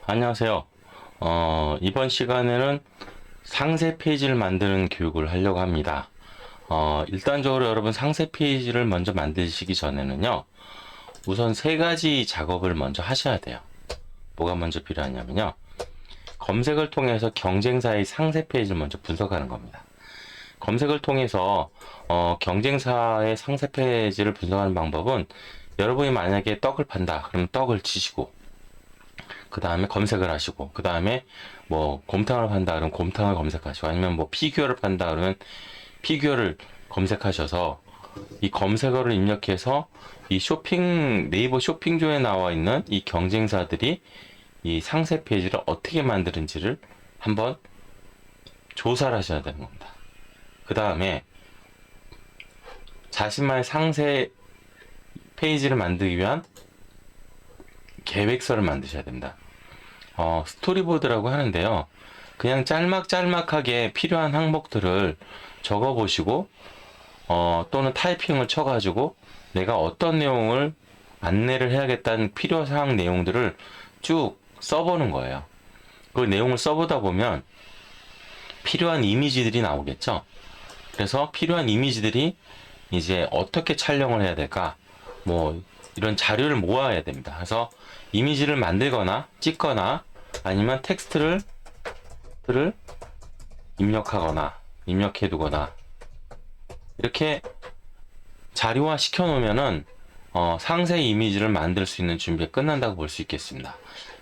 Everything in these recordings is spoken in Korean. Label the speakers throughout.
Speaker 1: 안녕하세요. 이번 시간에는 상세 페이지를 만드는 교육을 하려고 합니다. 일단적으로 여러분 상세 페이지를 먼저 만드시기 전에는요, 우선 세 가지 작업을 먼저 하셔야 돼요. 뭐가 먼저 필요하냐면요, 검색을 통해서 경쟁사의 상세 페이지를 먼저 분석하는 겁니다. 검색을 통해서 경쟁사의 상세 페이지를 분석하는 방법은 여러분이 만약에 떡을 판다, 그러면 떡을 치시고, 그 다음에 검색을 하시고, 그 다음에 뭐 곰탕을 판다 그러면 곰탕을 검색하시고, 아니면 뭐 피규어를 판다 그러면 피규어를 검색하셔서 이 검색어를 입력해서 이 네이버 쇼핑존에 나와 있는 이 경쟁사들이 이 상세 페이지를 어떻게 만드는지를 한번 조사를 하셔야 되는 겁니다. 그 다음에 자신만의 상세 페이지를 만들기 위한 계획서를 만드셔야 됩니다. 스토리보드라고 하는데요. 그냥 짤막짤막하게 필요한 항목들을 적어 보시고, 또는 타이핑을 쳐가지고 내가 어떤 내용을 안내를 해야겠다는 필요사항 내용들을 쭉 써보는 거예요. 그 내용을 써보다 보면 필요한 이미지들이 나오겠죠. 그래서 필요한 이미지들이 이제 어떻게 촬영을 해야 될까? 뭐, 이런 자료를 모아야 됩니다. 그래서 이미지를 만들거나 찍거나 아니면 텍스트를 입력하거나 입력해두거나 이렇게 자료화 시켜 놓으면은 상세 이미지를 만들 수 있는 준비가 끝난다고 볼 수 있겠습니다.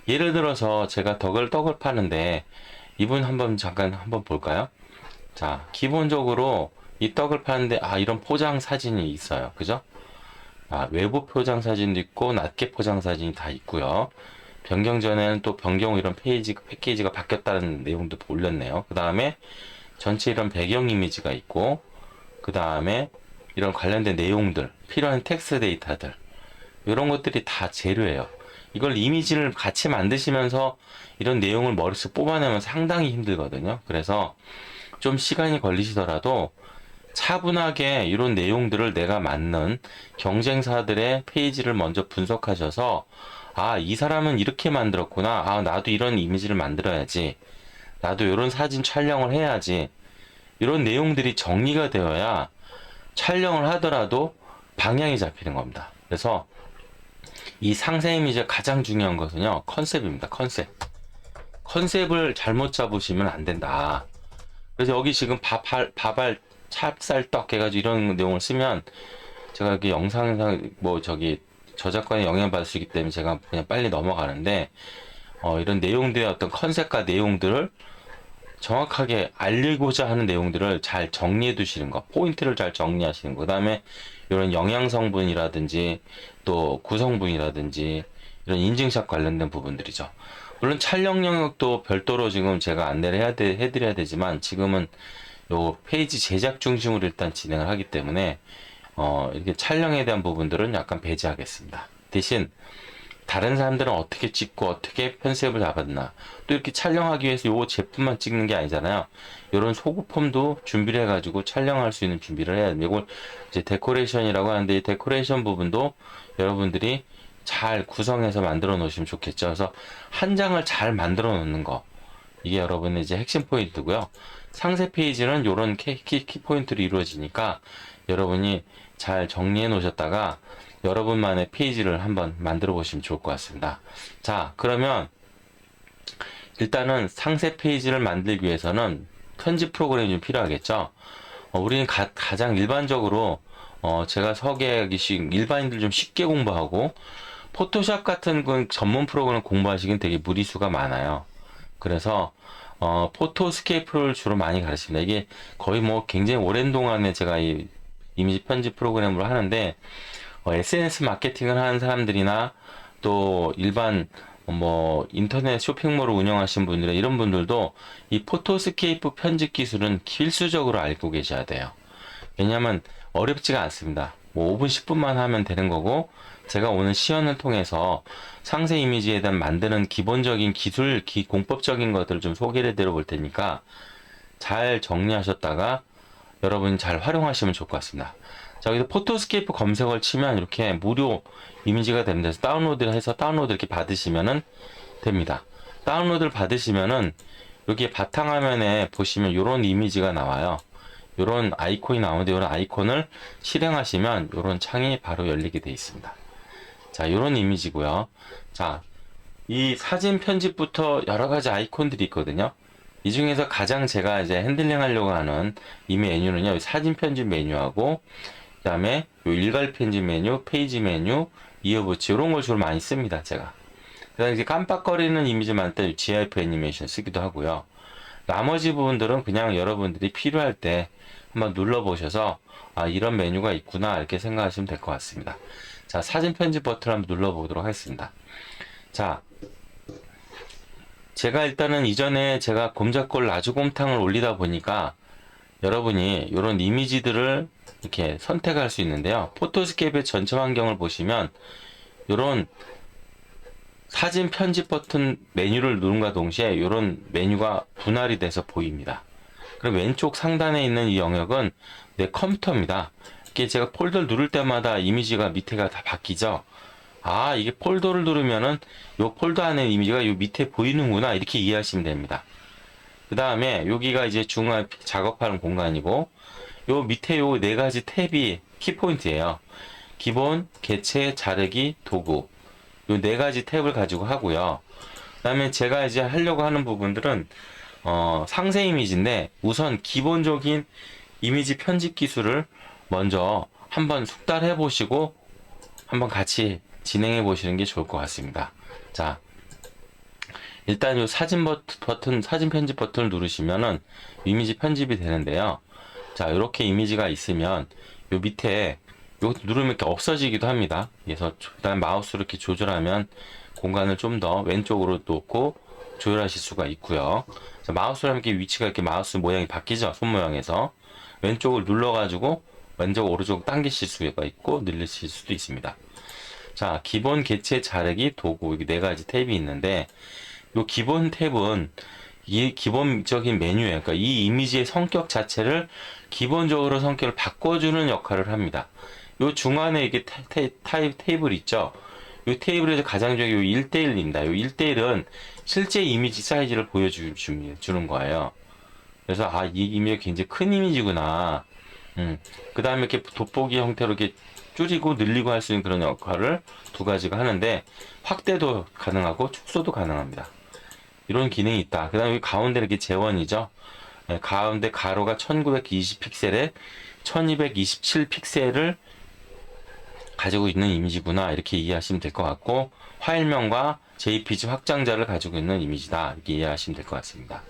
Speaker 1: 예를 들어서 제가 떡을 파는데 이분 잠깐 한번 볼까요? 자, 기본적으로 이 떡을 파는데 이런 포장 사진이 있어요. 그죠? 외부 포장 사진도 있고 낮게 포장 사진이 다 있고요. 변경 전에는 또 변경 이런 패키지가 바뀌었다는 내용도 올렸네요. 그 다음에 전체 이런 배경 이미지가 있고, 그 다음에 이런 관련된 내용들, 필요한 텍스트 데이터들, 이런 것들이 다 재료예요. 이걸 이미지를 같이 만드시면서 이런 내용을 머릿속 뽑아내면 상당히 힘들거든요. 그래서 좀 시간이 걸리시더라도 차분하게 이런 내용들을 내가 맞는 경쟁사들의 페이지를 먼저 분석하셔서 이 사람은 이렇게 만들었구나. 나도 이런 이미지를 만들어야지. 나도 이런 사진 촬영을 해야지. 이런 내용들이 정리가 되어야 촬영을 하더라도 방향이 잡히는 겁니다. 그래서 이 상세 이미지가 가장 중요한 것은요, 컨셉입니다. 컨셉을 잘못 잡으시면 안 된다. 그래서 여기 지금 밥알 찹쌀떡 해가지고 이런 내용을 쓰면 제가 이렇게 영상상 저작권에 영향을 받을 수 있기 때문에 제가 그냥 빨리 넘어가는데, 이런 내용들의 어떤 컨셉과 내용들을 정확하게 알리고자 하는 내용들을 잘 정리해 두시는 거, 포인트를 잘 정리하시는 거, 그 다음에 이런 영양 성분이라든지 또 구성분이라든지 이런 인증샷 관련된 부분들이죠. 물론 촬영 영역도 별도로 지금 제가 안내를 해드려야 되지만 지금은 요 페이지 제작 중심으로 일단 진행을 하기 때문에 이렇게 촬영에 대한 부분들은 약간 배제하겠습니다. 대신 다른 사람들은 어떻게 찍고 어떻게 컨셉을 잡았나, 또 이렇게 촬영하기 위해서 요 제품만 찍는 게 아니잖아요. 이런 소구품도 준비를 해가지고 촬영할 수 있는 준비를 해야 됩니다. 이걸 이제 데코레이션이라고 하는데, 이 데코레이션 부분도 여러분들이 잘 구성해서 만들어 놓으시면 좋겠죠. 그래서 한 장을 잘 만들어 놓는 거, 이게 여러분의 이제 핵심 포인트고요. 상세 페이지는 이런 키포인트로 이루어지니까 여러분이 잘 정리해 놓으셨다가 여러분만의 페이지를 한번 만들어 보시면 좋을 것 같습니다. 자, 그러면 일단은 상세 페이지를 만들기 위해서는 편집 프로그램이 좀 필요하겠죠. 우리는 가장 일반적으로 제가 소개하기 일반인들 좀 쉽게 공부하고, 포토샵 같은 건 전문 프로그램 공부하시긴 되게 무리수가 많아요. 그래서 포토스케이프를 주로 많이 가르칩니다. 이게 거의 뭐 굉장히 오랜 동안에 제가 이 이미지 편집 프로그램으로 하는데, SNS 마케팅을 하는 사람들이나 또 일반 인터넷 쇼핑몰을 운영하시는 분들, 이런 분들도 이 포토스케이프 편집 기술은 필수적으로 알고 계셔야 돼요. 왜냐하면 어렵지가 않습니다. 뭐 5분 10분만 하면 되는 거고, 제가 오늘 시연을 통해서 상세 이미지에 대한 만드는 기본적인 공법적인 것들을 좀 소개를 해드려 볼 테니까 잘 정리하셨다가 여러분이 잘 활용하시면 좋을 것 같습니다. 자, 여기서 포토스케이프 검색을 치면 이렇게 무료 이미지가 됩니다. 그래서 다운로드를 해서 다운로드 이렇게 받으시면은 됩니다. 다운로드를 받으시면은 여기 바탕화면에 보시면 요런 이미지가 나와요. 요런 아이콘이 나오는데 요런 아이콘을 실행하시면 요런 창이 바로 열리게 되어 있습니다. 자, 요런 이미지고요. 자, 이 사진 편집부터 여러 가지 아이콘들이 있거든요. 이 중에서 가장 제가 이제 핸들링 하려고 하는 이 메뉴는요, 사진 편집 메뉴하고, 그 다음에 요 일괄 편집 메뉴, 페이지 메뉴, 이어붙이, 이런 걸 주로 많이 씁니다, 제가. 그 다음에 이제 깜빡거리는 이미지 많을 때 GIF 애니메이션 쓰기도 하고요. 나머지 부분들은 그냥 여러분들이 필요할 때 한번 눌러보셔서, 아, 이런 메뉴가 있구나, 이렇게 생각하시면 될 것 같습니다. 자, 사진 편집 버튼을 한번 눌러보도록 하겠습니다. 자, 제가 일단은 이전에 제가 곰잡골 나주곰탕을 올리다 보니까 여러분이 이런 이미지들을 이렇게 선택할 수 있는데요. 포토스케이프의 전체 환경을 보시면 이런 사진 편집 버튼 메뉴를 누른과 동시에 이런 메뉴가 분할이 돼서 보입니다. 그리고 왼쪽 상단에 있는 이 영역은 내 컴퓨터입니다. 이게 제가 폴더를 누를 때마다 이미지가 밑에가 다 바뀌죠. 아, 이게 폴더를 누르면은 요 폴더 안에 이미지가 요 밑에 보이는구나, 이렇게 이해하시면 됩니다. 그 다음에 여기가 이제 중앙 작업하는 공간이고, 요 밑에 요 네 가지 탭이 키포인트예요. 기본, 개체, 자르기, 도구. 요 네 가지 탭을 가지고 하고요. 그 다음에 제가 이제 하려고 하는 부분들은 상세 이미지인데, 우선 기본적인 이미지 편집 기술을 먼저 한번 숙달해 보시고 한번 같이 진행해 보시는 게 좋을 것 같습니다. 자, 일단 이 사진 버튼, 사진 편집 버튼을 누르시면은 이미지 편집이 되는데요. 자, 이렇게 이미지가 있으면 요 밑에 요 누르면 이렇게 없어지기도 합니다. 그래서 일단 마우스로 이렇게 조절하면 공간을 좀 더 왼쪽으로 놓고 조절하실 수가 있고요. 자, 마우스로 하면 이렇게 위치가 이렇게 마우스 모양이 바뀌죠. 손 모양에서 왼쪽을 눌러가지고 왼쪽 오른쪽 당기실 수가 있고 늘리실 수도 있습니다. 자, 기본, 개체, 자르기, 도구, 이게 네 가지 탭이 있는데, 요 기본 탭은 이 기본적인 메뉴예요. 그러니까 이 이미지의 성격 자체를 기본적으로 성격을 바꿔주는 역할을 합니다. 요 중간에 이게 테이블 있죠? 요 테이블에서 가장 중요한 요 1대1입니다. 요 1대1은 실제 이미지 사이즈를 보여주는 거예요. 그래서, 아, 이 이미지가 굉장히 큰 이미지구나. 그 다음에 이렇게 돋보기 형태로 이렇게 줄이고 늘리고 할 수 있는 그런 역할을 두 가지가 하는데, 확대도 가능하고 축소도 가능합니다. 이런 기능이 있다. 그 다음에 가운데 이렇게 재원이죠. 네, 가운데 가로가 1920 픽셀에 1227 픽셀을 가지고 있는 이미지구나, 이렇게 이해하시면 될 것 같고, 파일명과 JPG 확장자를 가지고 있는 이미지다, 이렇게 이해하시면 될 것 같습니다.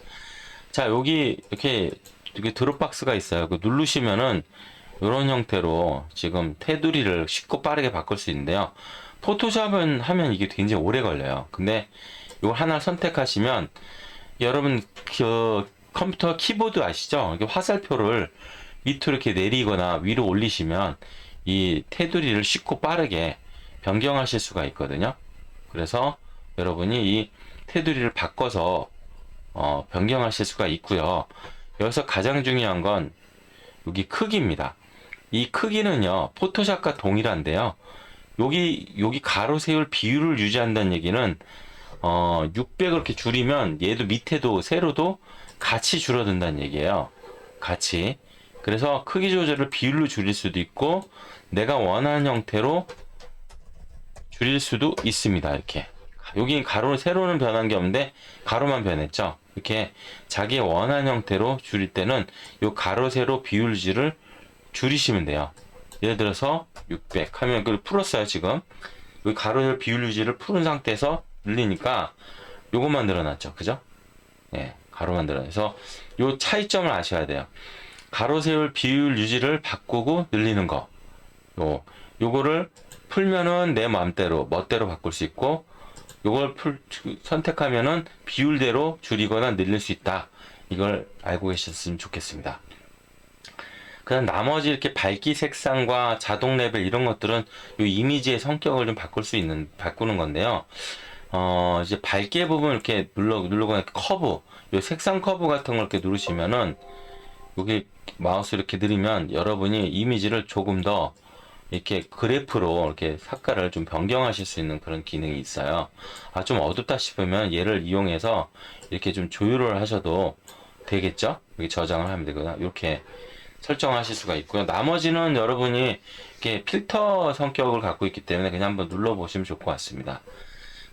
Speaker 1: 자, 여기 이렇게 드롭박스가 있어요. 그 누르시면은 이런 형태로 지금 테두리를 쉽고 빠르게 바꿀 수 있는데요. 포토샵은 하면 이게 굉장히 오래 걸려요. 근데 이걸 하나 선택하시면, 여러분 그 컴퓨터 키보드 아시죠? 이게 화살표를 밑으로 이렇게 내리거나 위로 올리시면 이 테두리를 쉽고 빠르게 변경하실 수가 있거든요. 그래서 여러분이 이 테두리를 바꿔서 변경하실 수가 있고요. 여기서 가장 중요한 건 여기 크기입니다. 이 크기는요, 포토샵과 동일한데요. 여기 가로 세울 비율을 유지한다는 얘기는 600을 이렇게 줄이면 얘도 밑에도 세로도 같이 줄어든다는 얘기예요. 같이. 그래서 크기 조절을 비율로 줄일 수도 있고 내가 원하는 형태로 줄일 수도 있습니다. 이렇게. 여기 가로 세로는 변한 게 없는데 가로만 변했죠. 이렇게 자기 원하는 형태로 줄일 때는 이 가로 세로 비율지를 줄이시면 돼요. 예를 들어서 600 하면 그걸 풀었어요. 지금 여기 가로 세로 비율 유지를 푸른 상태에서 늘리니까 요것만 늘어났죠. 그죠? 예, 가로만 늘어나서 요 차이점을 아셔야 돼요. 가로 세로 비율 유지를 바꾸고 늘리는 거. 요거를 풀면은 내 마음대로 멋대로 바꿀 수 있고, 요걸 선택하면은 비율대로 줄이거나 늘릴 수 있다. 이걸 알고 계셨으면 좋겠습니다. 그다음 나머지 이렇게 밝기 색상과 자동 레벨 이런 것들은 요 이미지의 성격을 좀 바꾸는 건데요. 이제 밝기 부분 이렇게 누르고 커브, 요 색상 커브 같은 걸 이렇게 누르시면은 여기 마우스 이렇게 들이면 여러분이 이미지를 조금 더 이렇게 그래프로 이렇게 색깔을 좀 변경하실 수 있는 그런 기능이 있어요. 아, 좀 어둡다 싶으면 얘를 이용해서 이렇게 좀 조율을 하셔도 되겠죠? 여기 저장을 하면 되거든요. 이렇게 설정하실 수가 있고요. 나머지는 여러분이 이렇게 필터 성격을 갖고 있기 때문에 그냥 한번 눌러보시면 좋을 것 같습니다.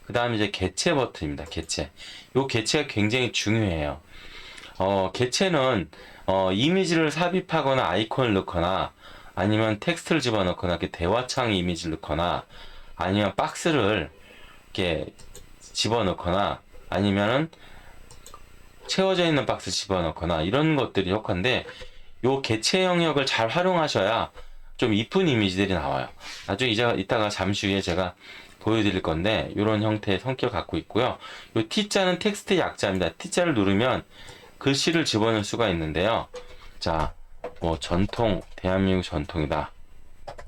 Speaker 1: 그 다음에 이제 개체 버튼입니다. 개체. 요 개체가 굉장히 중요해요. 개체는 이미지를 삽입하거나 아이콘을 넣거나 아니면 텍스트를 집어넣거나 이렇게 대화창 이미지를 넣거나 아니면 박스를 이렇게 집어넣거나 아니면은 채워져 있는 박스 집어넣거나 이런 것들이 효과인데 요 개체 영역을 잘 활용하셔야 좀 이쁜 이미지들이 나와요. 나중에 이따가 잠시 후에 제가 보여드릴 건데 이런 형태의 성격을 갖고 있고요. 요 T자는 텍스트 약자입니다. T자를 누르면 글씨를 집어넣을 수가 있는데요. 자, 뭐 전통 대한민국 전통이다.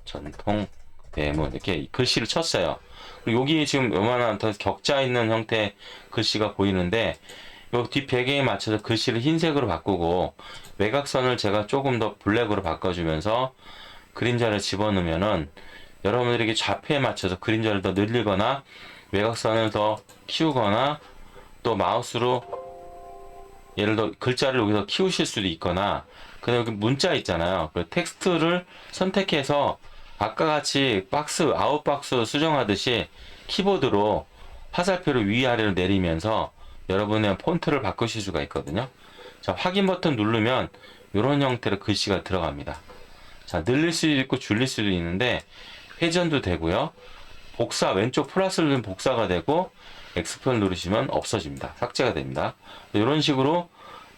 Speaker 1: 전통 대문 이렇게 글씨를 쳤어요. 그리고 여기 지금 요만한 더 격자 있는 형태의 글씨가 보이는데 요 뒷 배경에 맞춰서 글씨를 흰색으로 바꾸고 외곽선을 제가 조금 더 블랙으로 바꿔주면서 그림자를 집어넣으면은 여러분들에게 좌표에 맞춰서 그림자를 더 늘리거나 외곽선을 더 키우거나 또 마우스로 예를 들어 글자를 여기서 키우실 수도 있거나 그다음에 여기 문자 있잖아요. 그 텍스트를 선택해서 아까 같이 박스 아웃박스 수정하듯이 키보드로 화살표를 위아래로 내리면서 여러분의 폰트를 바꾸실 수가 있거든요. 자, 확인 버튼 누르면 이런 형태로 글씨가 들어갑니다. 자, 늘릴 수도 있고 줄일 수도 있는데 회전도 되고요. 복사 왼쪽 플러스를 누르면 복사가 되고 X표를 누르시면 없어집니다. 삭제가 됩니다. 이런 식으로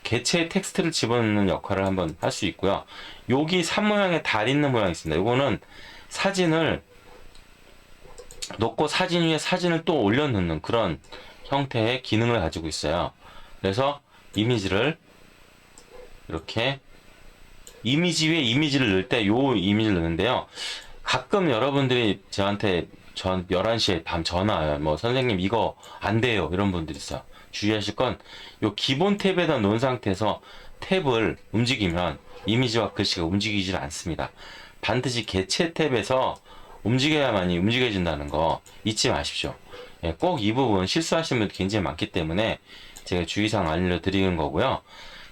Speaker 1: 개체 텍스트를 집어넣는 역할을 한번 할 수 있고요. 여기 산 모양의 달 있는 모양이 있습니다. 이거는 사진을 놓고 사진 위에 사진을 또 올려 넣는 그런 형태의 기능을 가지고 있어요. 그래서 이미지를 이렇게 이미지 위에 이미지를 넣을 때 요 이미지를 넣는데요. 가끔 여러분들이 저한테 11시에 밤 전화 와요. 뭐 선생님 이거 안 돼요. 이런 분들이 있어요. 주의하실 건 요 기본 탭에다 놓은 상태에서 탭을 움직이면 이미지와 글씨가 움직이질 않습니다. 반드시 개체 탭에서 움직여야만이 움직여진다는 거 잊지 마십시오. 예, 꼭 이 부분 실수하시는 분들 굉장히 많기 때문에 제가 주의사항 알려드리는 거고요.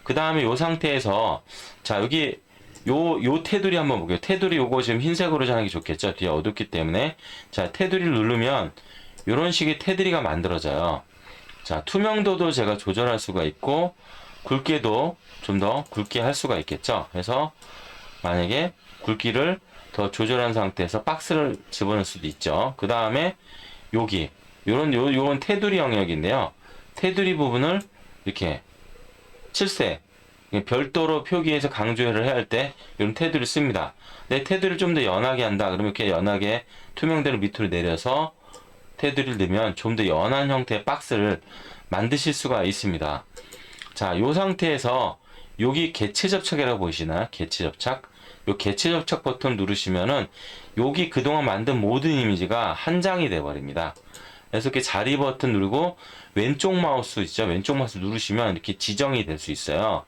Speaker 1: 그 다음에 이 상태에서 자 여기 요 테두리 한번 볼게요. 테두리 요거 지금 흰색으로 하는 게 좋겠죠. 뒤에 어둡기 때문에 자 테두리를 누르면 이런 식의 테두리가 만들어져요. 자 투명도도 제가 조절할 수가 있고 굵게도 좀 더 굵게 할 수가 있겠죠. 그래서 만약에 굵기를 더 조절한 상태에서 박스를 집어넣을 수도 있죠. 그 다음에 여기 요런 테두리 영역인데요. 테두리 부분을 이렇게 7세 별도로 표기해서 강조를 해야 할 때 이런 테두리를 씁니다. 내 테두리를 좀 더 연하게 한다. 그러면 이렇게 연하게 투명대를 밑으로 내려서 테두리를 넣으면 좀 더 연한 형태의 박스를 만드실 수가 있습니다. 자, 이 상태에서 여기 개체 접착이라고 보이시나요? 개체 접착. 요 개체 접착 버튼 누르시면은 여기 그동안 만든 모든 이미지가 한 장이 돼 버립니다. 그래서 이렇게 자리 버튼 누르고 왼쪽 마우스 있죠? 왼쪽 마우스 누르시면 이렇게 지정이 될 수 있어요.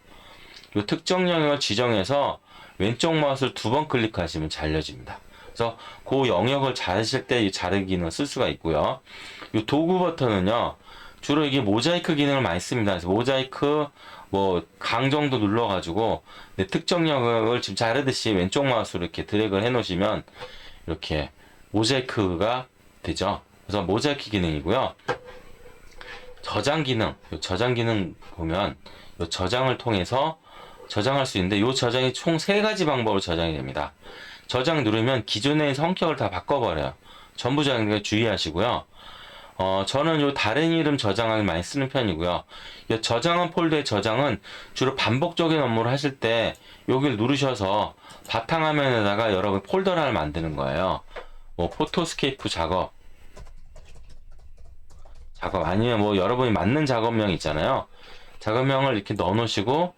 Speaker 1: 이 특정 영역을 지정해서 왼쪽 마우스를 2번 클릭하시면 잘려집니다. 그래서 그 영역을 자르실 때 이 자르기 기능을 쓸 수가 있고요. 이 도구 버튼은요, 주로 이게 모자이크 기능을 많이 씁니다. 그래서 모자이크, 뭐, 강 정도 눌러가지고, 특정 영역을 지금 자르듯이 왼쪽 마우스로 이렇게 드래그를 해 놓으시면, 이렇게 모자이크가 되죠. 그래서 모자이크 기능이고요. 저장 기능, 저장 기능 보면, 이 저장을 통해서 저장할 수 있는데 이 저장이 총 3가지 방법으로 저장이 됩니다. 저장 누르면 기존의 성격을 다 바꿔버려요. 전부 저장되게 주의하시고요. 저는 요 다른 이름 저장하기 많이 쓰는 편이고요. 이 저장한 폴더의 저장은 주로 반복적인 업무를 하실 때 여기를 누르셔서 바탕화면에다가 여러분 폴더를 하나 만드는 거예요. 뭐 포토스케이프 작업 아니면 뭐 여러분이 맞는 작업명 있잖아요. 작업명을 이렇게 넣어 놓으시고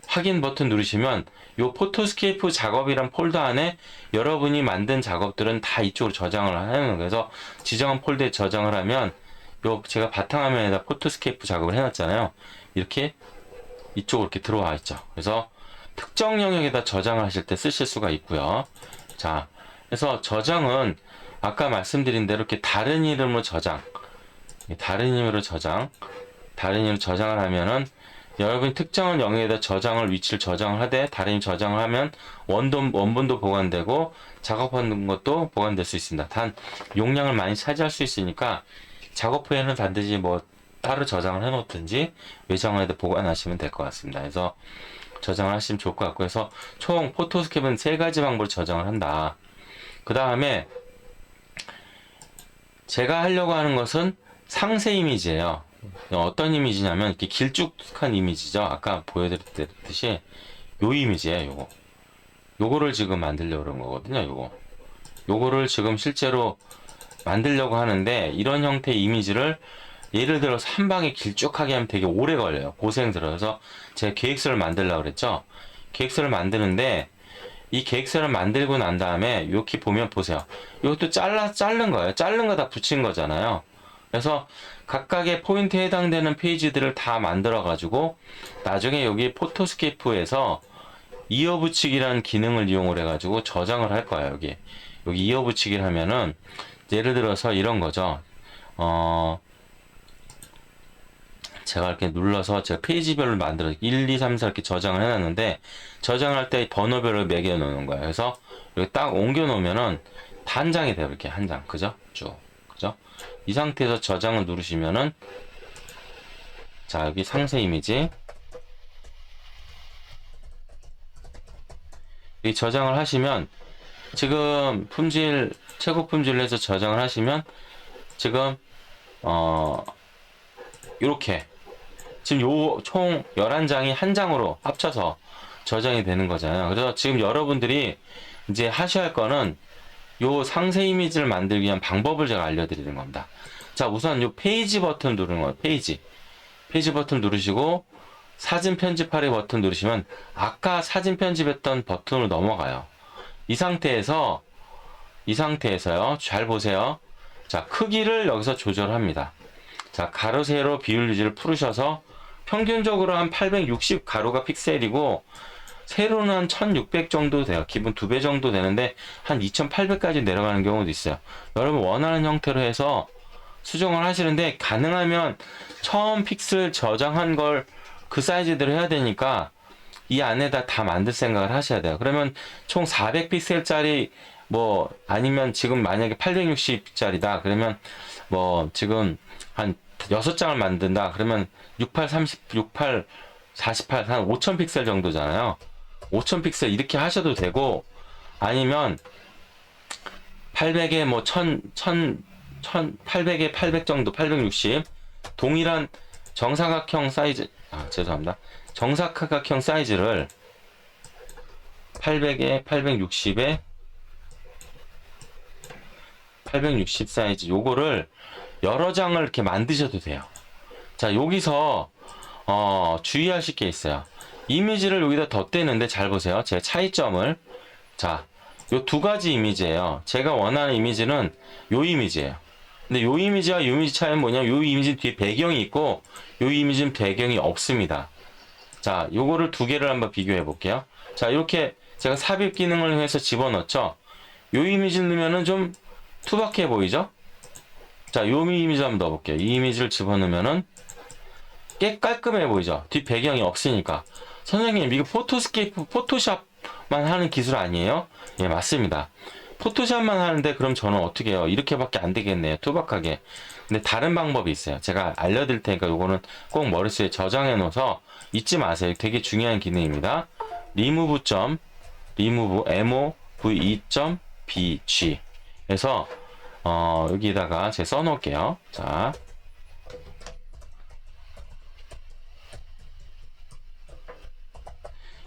Speaker 1: 확인 버튼 누르시면 요 포토스케이프 작업이란 폴더 안에 여러분이 만든 작업들은 다 이쪽으로 저장을 하는 거예요. 그래서 지정한 폴더에 저장을 하면 요 제가 바탕화면에다 포토스케이프 작업을 해놨잖아요. 이렇게 이쪽으로 이렇게 들어와 있죠. 그래서 특정 영역에다 저장을 하실 때 쓰실 수가 있고요. 자, 그래서 저장은 아까 말씀드린 대로 이렇게 다른 이름으로 저장, 다른 이름으로 저장, 다른 이름으로 저장을 하면은 여러분이 특정한 영역에다 저장을 위치를 저장을 하되 다른 이름 저장을 하면 원본도 보관되고 작업하는 것도 보관될 수 있습니다. 단 용량을 많이 차지할 수 있으니까 작업 후에는 반드시 뭐 따로 저장을 해 놓든지 외장을 해도 보관하시면 될 것 같습니다. 그래서 저장을 하시면 좋을 것 같고, 그래서 총 포토스캡은 3가지 방법으로 저장을 한다. 그 다음에 제가 하려고 하는 것은 상세 이미지예요. 어떤 이미지냐면 이렇게 길쭉한 이미지죠. 아까 보여드렸듯이 요 이미지예요. 요거를 지금 만들려고 그런 거거든요. 요거를 지금 실제로 만들려고 하는데, 이런 형태의 이미지를 예를 들어서 한 방에 길쭉하게 하면 되게 오래 걸려요. 고생스러워서 제가 계획서를 만들려고 그랬죠. 계획서를 만드는데 이 계획서를 만들고 난 다음에 이렇게 보면 보세요. 이것도 자른 거예요. 자른 거 다 붙인 거잖아요. 그래서 각각의 포인트에 해당되는 페이지들을 다 만들어 가지고 나중에 여기 포토스케이프에서 이어붙이기라는 기능을 이용을 해 가지고 저장을 할 거예요. 여기 이어붙이기를 하면은 예를 들어서 이런 거죠. 제가 이렇게 눌러서 제가 페이지별로 만들어 1, 2, 3, 4 이렇게 저장을 해놨는데, 저장을 할 때 번호별로 매겨 놓는 거예요. 그래서 여기 딱 옮겨 놓으면은 한 장이 돼요. 이렇게 한 장. 그죠? 쭉. 그죠? 이 상태에서 저장을 누르시면은, 자, 여기 상세 이미지. 이 저장을 하시면, 지금 최고 품질로 해서 저장을 하시면, 지금, 요렇게 지금 요 총 11장이 한 장으로 합쳐서 저장이 되는 거잖아요. 그래서 지금 여러분들이 이제 하셔야 할 거는 요 상세 이미지를 만들기 위한 방법을 제가 알려드리는 겁니다. 자, 우선 요 페이지 버튼 누르는 거예요. 페이지 버튼 누르시고 사진 편집하기 버튼 누르시면 아까 사진 편집했던 버튼으로 넘어가요. 이 상태에서요. 잘 보세요. 자, 크기를 여기서 조절합니다. 자, 가로 세로 비율 유지를 풀으셔서 평균적으로 한 860 가로가 픽셀이고 세로는 한 1600 정도 돼요. 기본 2배 정도 되는데 한 2800까지 내려가는 경우도 있어요. 여러분 원하는 형태로 해서 수정을 하시는데, 가능하면 처음 픽셀 저장한 걸 그 사이즈대로 해야 되니까 이 안에다 다 만들 생각을 하셔야 돼요. 그러면 총 400픽셀짜리 뭐 아니면 지금 만약에 860짜리다 그러면 뭐 지금 한 6장을 만든다 그러면 68 30 68 48 한 5000 픽셀 정도잖아요. 5000 픽셀 이렇게 하셔도 되고, 아니면 800에 뭐 800에 800 정도 860 동일한 정사각형 사이즈, 죄송합니다. 정사각형 사이즈를 800에 860에 860 사이즈 요거를 여러 장을 이렇게 만드셔도 돼요. 자, 여기서 주의하실 게 있어요. 이미지를 여기다 덧대는데 잘 보세요. 제 차이점을. 자, 요 2가지 이미지예요. 제가 원하는 이미지는 요 이미지예요. 근데 요 이미지와 요 이미지 차이는 뭐냐면, 요 이미지 뒤에 배경이 있고 요 이미지는 배경이 없습니다. 자, 요거를 2개를 한번 비교해 볼게요. 자, 이렇게 제가 삽입 기능을 해서 집어넣었죠. 요 이미지 넣으면은 좀 투박해 보이죠? 자, 요 이미지 한번 넣어볼게요. 이 이미지를 집어넣으면은 꽤 깔끔해 보이죠? 뒷 배경이 없으니까. 선생님, 이거 포토샵만 하는 기술 아니에요? 예, 맞습니다. 포토샵만 하는데 그럼 저는 어떻게 해요? 이렇게밖에 안 되겠네요. 투박하게. 근데 다른 방법이 있어요. 제가 알려드릴 테니까 요거는 꼭 머릿속에 저장해 놓아서 잊지 마세요. 되게 중요한 기능입니다. move.bg 에서 여기다가 제가 써놓을게요. 자,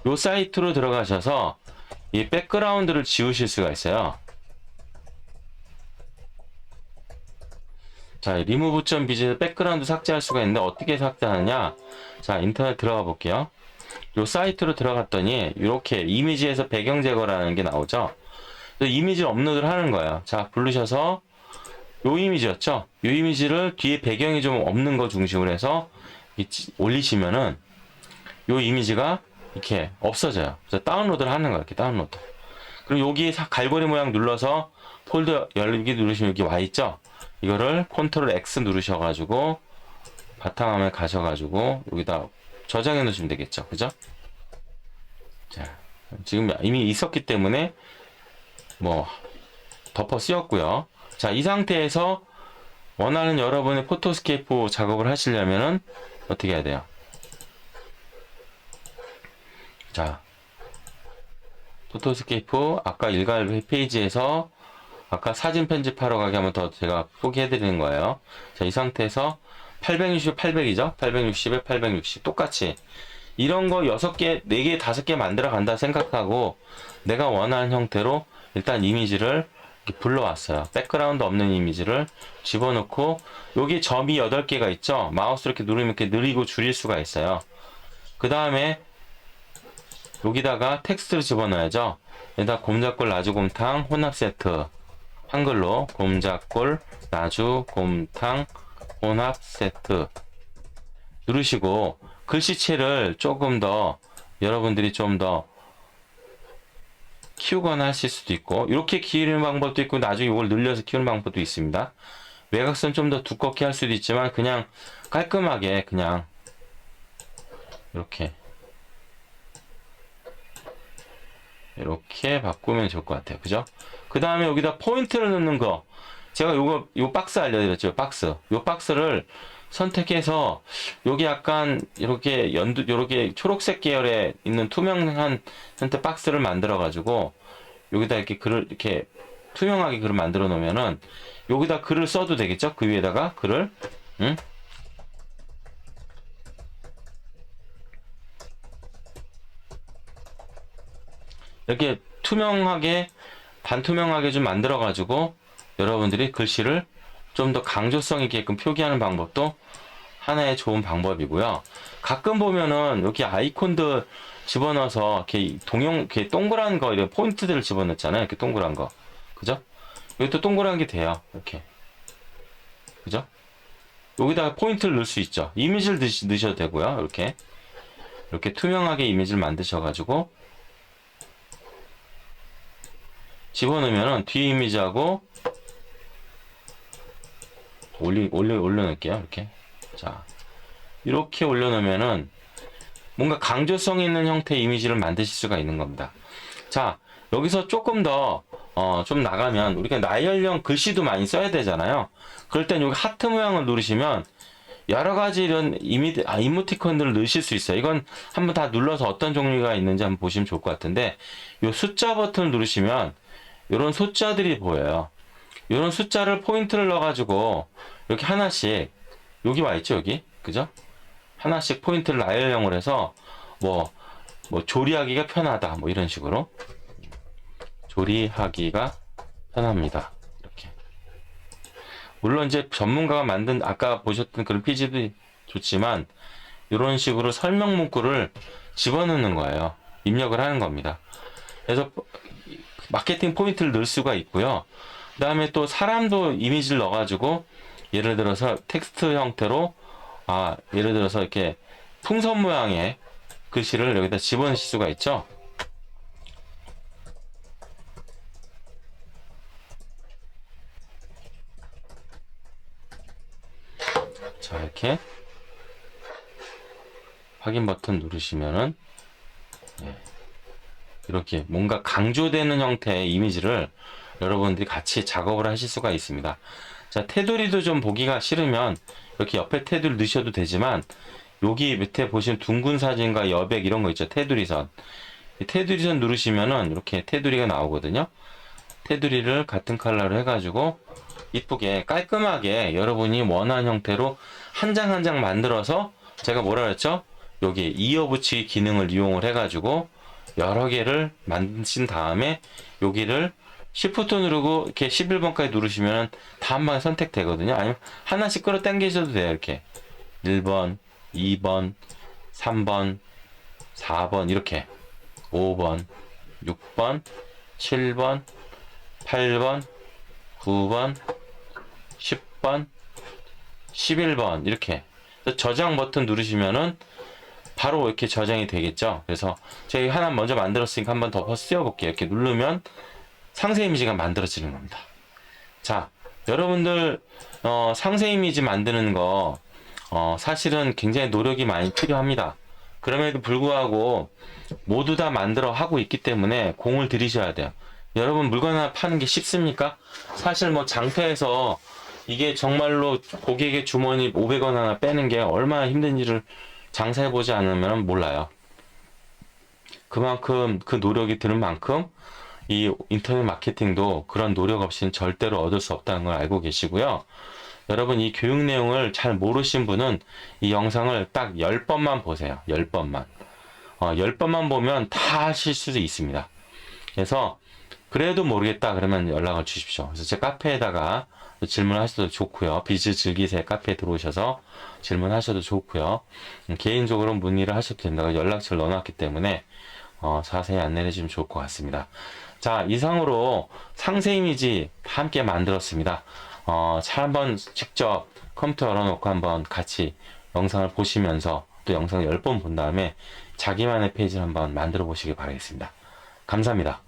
Speaker 1: 요 사이트로 들어가셔서 이 백그라운드를 지우실 수가 있어요. 자, remove.bg에서 백그라운드 삭제할 수가 있는데 어떻게 삭제하느냐? 자, 인터넷 들어가 볼게요. 요 사이트로 들어갔더니 이렇게 이미지에서 배경 제거라는 게 나오죠. 이미지를 업로드를 하는 거예요. 자, 부르셔서 요 이미지였죠. 요 이미지를 뒤에 배경이 좀 없는 거 중심으로 해서 올리시면은 요 이미지가 이렇게 없어져요. 그래서 다운로드를 하는 거예요. 이렇게 다운로드. 그리고 여기 갈고리 모양 눌러서 폴더 열기 누르시면 여기 와 있죠. 이거를 컨트롤 X 누르셔가지고 바탕화면 가셔가지고 여기다 저장해 놓으시면 되겠죠. 그죠? 자, 지금 이미 있었기 때문에 뭐 덮어 씌웠고요. 자, 이 상태에서 원하는 여러분의 포토스케이프 작업을 하시려면은 어떻게 해야 돼요? 자, 포토스케이프 아까 일괄 페이지에서 아까 사진 편집하러 가게 하면 더 제가 소개해 드리는 거예요. 자, 이 상태에서 860, 800이죠? 860에 860 똑같이 이런 거 6개, 4개, 5개 만들어 간다 생각하고 내가 원하는 형태로 일단 이미지를 이렇게 불러왔어요. 백그라운드 없는 이미지를 집어넣고 여기 점이 8개가 있죠? 마우스 이렇게 누르면 이렇게 느리고 줄일 수가 있어요. 그 다음에 여기다가 텍스트를 집어넣어야죠. 여기다 곰작골 나주곰탕 혼합 세트 한글로 곰작골 나주 곰탕 혼합 세트 누르시고 글씨체를 조금 더 여러분들이 좀 더 키우거나 하실 수도 있고 이렇게 키우는 방법도 있고 나중에 이걸 늘려서 키우는 방법도 있습니다. 외곽선 좀 더 두껍게 할 수도 있지만 그냥 깔끔하게 그냥 이렇게 바꾸면 좋을 것 같아요. 그죠? 그 다음에 여기다 포인트를 넣는 거 제가 요 박스 알려드렸죠. 박스 요 박스를 선택해서 여기 약간 이렇게 요렇게 초록색 계열에 있는 투명한 형태 박스를 만들어 가지고 여기다 이렇게 글을 이렇게 투명하게 글을 만들어 놓으면은 여기다 글을 써도 되겠죠? 그 위에다가 글을 응? 이렇게 투명하게 반투명하게 좀 만들어 가지고 여러분들이 글씨를 좀 더 강조성 있게끔 표기하는 방법도 하나의 좋은 방법이고요. 가끔 보면은 여기 아이콘들 집어넣어서 이렇게 동그란 거 이런 포인트들을 집어넣잖아요. 이렇게 동그란 거. 그죠? 여기 또 동그란 게 돼요. 이렇게. 그죠? 여기다가 포인트를 넣을 수 있죠. 이미지를 넣으셔도 되고요. 이렇게 투명하게 이미지를 만드셔가지고 집어넣으면은 뒤 이미지하고 올려놓을게요. 이렇게. 자, 이렇게 올려놓으면은 뭔가 강조성 있는 형태의 이미지를 만드실 수가 있는 겁니다. 자, 여기서 조금 더, 좀 나가면, 우리가 나열형 글씨도 많이 써야 되잖아요. 그럴 땐 여기 하트 모양을 누르시면, 여러 가지 이런 이모티콘들을 넣으실 수 있어요. 이건 한번 다 눌러서 어떤 종류가 있는지 한번 보시면 좋을 것 같은데, 이 숫자 버튼을 누르시면, 이런 숫자들이 보여요. 이런 숫자를 포인트를 넣어가지고, 이렇게 하나씩, 여기 와 있죠, 여기? 그죠? 하나씩 포인트를 나열형으로 해서, 뭐 조리하기가 편하다, 뭐 이런 식으로. 조리하기가 편합니다. 이렇게. 물론 이제 전문가가 만든, 아까 보셨던 그런 PG도 좋지만, 이런 식으로 설명 문구를 집어넣는 거예요. 입력을 하는 겁니다. 그래서 마케팅 포인트를 넣을 수가 있고요. 그 다음에 또 사람도 이미지를 넣어가지고 예를 들어서 텍스트 형태로 예를 들어서 이렇게 풍선 모양의 글씨를 여기다 집어넣을 수가 있죠. 자, 이렇게 확인 버튼 누르시면은 이렇게 뭔가 강조되는 형태의 이미지를 여러분들이 같이 작업을 하실 수가 있습니다. 자, 테두리도 좀 보기가 싫으면 이렇게 옆에 테두리 넣으셔도 되지만 여기 밑에 보시면 둥근 사진과 여백 이런 거 있죠. 테두리선. 테두리선 누르시면은 이렇게 테두리가 나오거든요. 테두리를 같은 컬러로 해가지고 이쁘게 깔끔하게 여러분이 원하는 형태로 한 장 한 장 만들어서 제가 뭐라 그랬죠? 여기 이어붙이기 기능을 이용을 해가지고 여러 개를 만드신 다음에 여기를 Shift 누르고 이렇게 11번까지 누르시면 다 한 방에 선택되거든요. 아니면 하나씩 끌어 당기셔도 돼요. 이렇게 1번, 2번, 3번, 4번 이렇게 5번, 6번, 7번, 8번, 9번, 10번, 11번 이렇게 저장 버튼 누르시면은 바로 이렇게 저장이 되겠죠. 그래서 저희 하나 먼저 만들었으니까 한번 더 씌워 볼게요. 이렇게 누르면 상세 이미지가 만들어지는 겁니다. 자, 여러분들 상세 이미지 만드는 거 사실은 굉장히 노력이 많이 필요합니다. 그럼에도 불구하고 모두 다 만들어 하고 있기 때문에 공을 들이셔야 돼요. 여러분 물건 하나 파는 게 쉽습니까? 사실 뭐 장터에서 이게 정말로 고객의 주머니 500원 하나 빼는 게 얼마나 힘든지를 장사해보지 않으면 몰라요. 그만큼 그 노력이 드는 만큼 이 인터넷 마케팅도 그런 노력 없이는 절대로 얻을 수 없다는 걸 알고 계시고요. 여러분 이 교육 내용을 잘 모르신 분은 이 영상을 딱 10번만 보세요. 10번만. 10번만 보면 다 하실 수도 있습니다. 그래서 그래도 모르겠다 그러면 연락을 주십시오. 그래서 제 카페에다가 질문하셔도 좋고요. 비즈 즐기세 카페에 들어오셔서 질문하셔도 좋고요. 개인적으로 문의를 하셔도 된다고 연락처를 넣어놨기 때문에 자세히 안내해 주시면 좋을 것 같습니다. 자, 이상으로 상세 이미지 함께 만들었습니다. 차 한번 직접 컴퓨터 열어놓고 한번 같이 영상을 보시면서 또 영상을 10번 본 다음에 자기만의 페이지를 한번 만들어 보시길 바라겠습니다. 감사합니다.